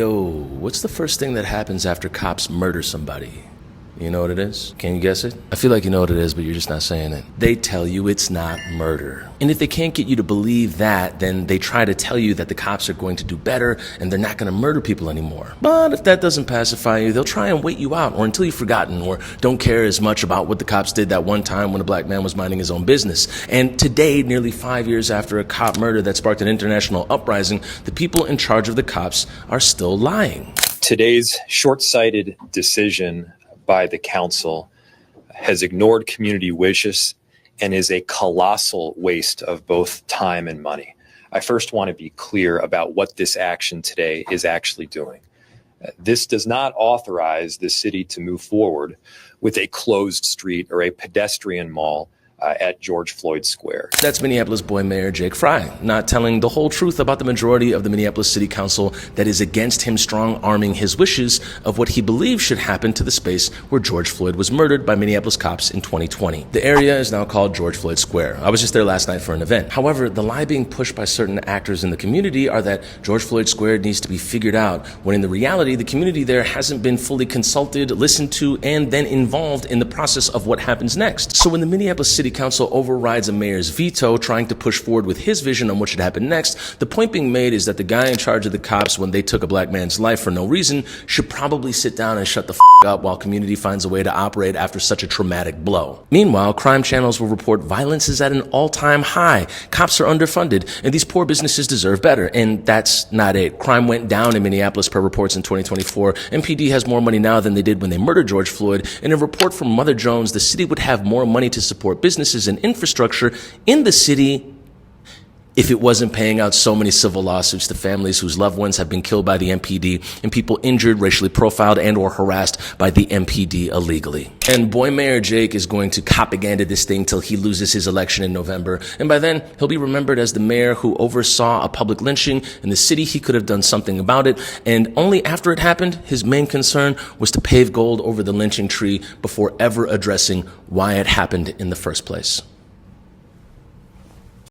Yo, what's the first thing that happens after cops murder somebody? You know what it is? Can you guess it? I feel like you know what it is, but you're just not saying it. They tell you it's not murder. And if they can't get you to believe that, then they try to tell you that the cops are going to do better and they're not going to murder people anymore. But if that doesn't pacify you, they'll try and wait you out or until you've forgotten or don't care as much about what the cops did that one time when a black man was minding his own business. And today, nearly 5 years after a cop murder that sparked an international uprising, the people in charge of the cops are still lying. Today's short-sighted decision by the council has ignored community wishes and is a colossal waste of both time and money. I first want to be clear about what this action today is actually doing. This does not authorize the city to move forward with a closed street or a pedestrian mall at George Floyd Square. That's Minneapolis boy Mayor Jake Fry, not telling the whole truth about the majority of the Minneapolis City Council that is against him strong-arming his wishes of what he believes should happen to the space where George Floyd was murdered by Minneapolis cops in 2020. The area is now called George Floyd Square. I was just there last night for an event. However, the lie being pushed by certain actors in the community are that George Floyd Square needs to be figured out, when in the reality, the community there hasn't been fully consulted, listened to, and then involved in the process of what happens next. So when the Minneapolis City Council overrides a mayor's veto trying to push forward with his vision on what should happen next, the point being made is that the guy in charge of the cops when they took a black man's life for no reason should probably sit down and shut the up while community finds a way to operate after such a traumatic blow. Meanwhile, crime channels will report violence is at an all-time high. Cops are underfunded, and these poor businesses deserve better. And that's not it. Crime went down in Minneapolis per reports in 2024. MPD has more money now than they did when they murdered George Floyd. In a report from Mother Jones, the city would have more money to support businesses and infrastructure in the city if it wasn't paying out so many civil lawsuits to families whose loved ones have been killed by the MPD and people injured, racially profiled, and or harassed by the MPD illegally. And boy Mayor Jake is going to propaganda this thing till he loses his election in November. And by then, he'll be remembered as the mayor who oversaw a public lynching in the city. He could have done something about it. And only after it happened, his main concern was to pave gold over the lynching tree before ever addressing why it happened in the first place.